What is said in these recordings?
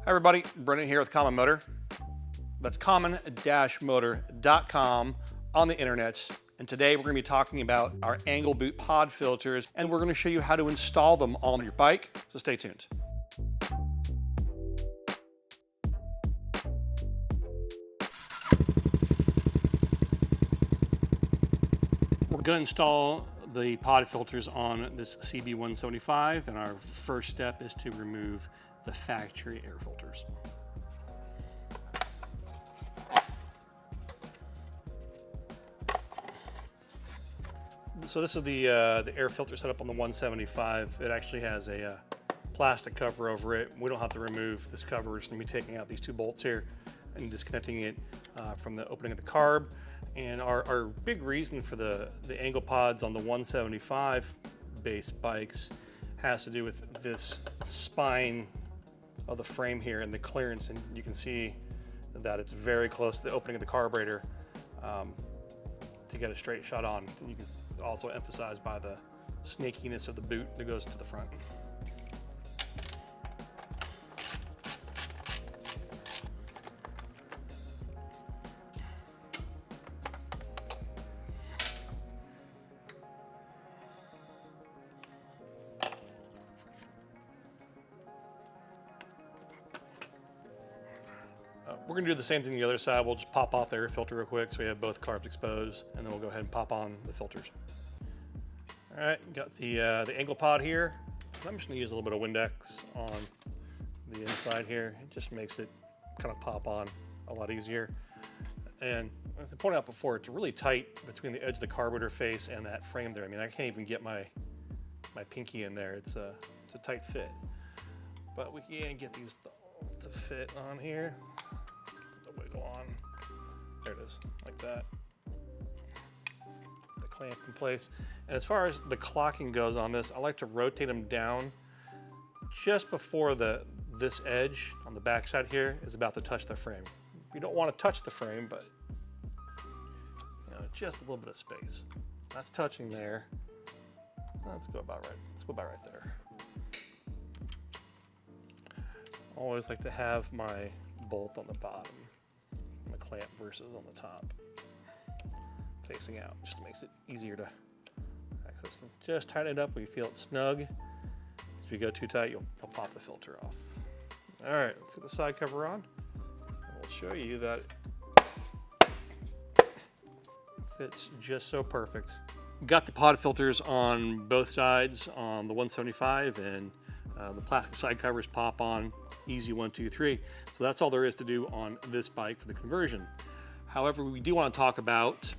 Hi everybody, Brendan here with Common Motor. That's common-motor.com on the internet. And today we're going to be talking about our angle boot pod filters, and we're going to show you how to install them on your bike, so stay tuned. We're going to install the pod filters on this CB175, and our first step is to remove the factory air filters. So this is the air filter setup on the 175. It actually has a plastic cover over it. We don't have to remove this cover. We're just going to be taking out these two bolts here and disconnecting it from the opening of the carb. And our big reason for the angle pods on the 175 base bikes has to do with this spine of the frame here and the clearance, and you can see that it's very close to the opening of the carburetor to get a straight shot on. You can also emphasize by the snakiness of the boot that goes to the front. We're going to do the same thing on the other side. We'll just pop off the air filter real quick so we have both carbs exposed, and then we'll go ahead and pop on the filters. All right, got the angle pod here. I'm just going to use a little bit of Windex on the inside here. It just makes it kind of pop on a lot easier. And as I pointed out before, it's really tight between the edge of the carburetor face and that frame there. I mean, I can't even get my pinky in there. It's a tight fit. But we can get these to fit on here. Wiggle on. There it is, like that. The clamp in place. And as far as the clocking goes on this, I like to rotate them down just before this edge on the back side here is about to touch the frame. You don't want to touch the frame, but just a little bit of space. That's touching there. Let's go about right. Let's go about right there. I always like to have my bolt on the bottom, and the clamp versus on the top, facing out. Just makes it easier to access them. Just tighten it up when you feel it snug. If you go too tight, you'll pop the filter off. All right, let's get the side cover on. And we'll show you that it fits just so perfect. Got the pod filters on both sides on the 175, and the plastic side covers pop on easy 1, 2, 3. So that's all there is to do on this bike for the conversion. However, we do want to talk about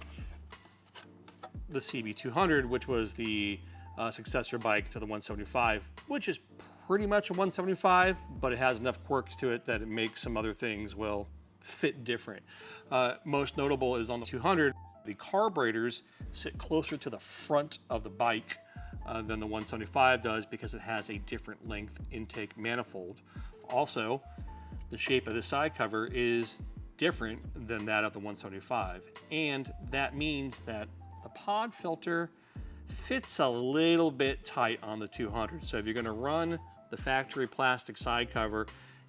the CB200, which was the successor bike to the 175, which is pretty much a 175, but it has enough quirks to it that it makes some other things, well, fit different. Most notable is on the 200, the carburetors sit closer to the front of the bike than the 175 does because it has a different length intake manifold. Also, the shape of the side cover is different than that of the 175, and that means that the pod filter fits a little bit tight on the 200. So if you're going to run the factory plastic side cover,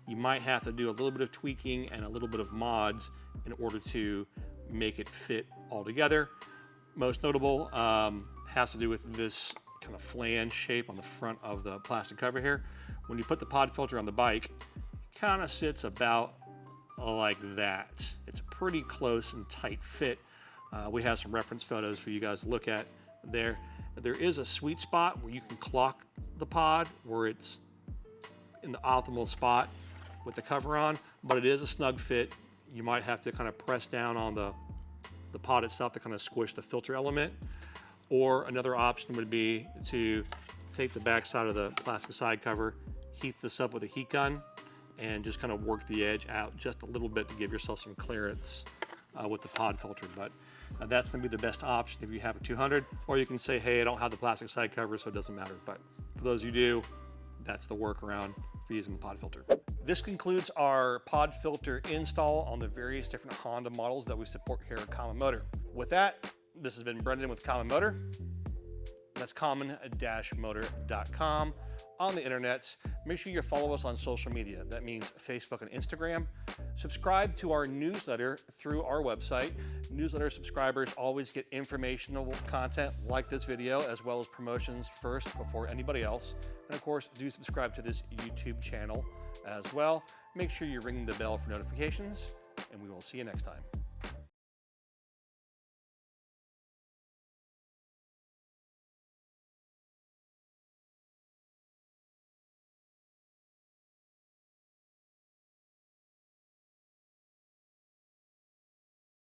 you might have to do a little bit of tweaking and a little bit of mods in order to make it fit all together. Most notable has to do with this kind of flange shape on the front of the plastic cover here. When you put the pod filter on the bike, it kind of sits about like that. It's a pretty close and tight fit. We have some reference photos for you guys to look at there. There is a sweet spot where you can clock the pod where it's in the optimal spot with the cover on, but it is a snug fit. You might have to kind of press down on the pod itself to kind of squish the filter element. Or another option would be to take the back side of the plastic side cover, heat this up with a heat gun, and just kind of work the edge out just a little bit to give yourself some clearance with the pod filter. But that's going to be the best option if you have a 200, or you can say, hey, I don't have the plastic side cover, so it doesn't matter. But for those who do, that's the workaround for using the pod filter. This concludes our pod filter install on the various different Honda models that we support here at Common Motor. With that, this has been Brendan with Common Motor. That's common-motor.com. on the internet, make sure you follow us on social media. That means Facebook and Instagram. Subscribe to our newsletter through our website. Newsletter subscribers always get informational content like this video, as well as promotions first before anybody else. And of course, do subscribe to this YouTube channel as well. Make sure you're ringing the bell for notifications, and we will see you next time.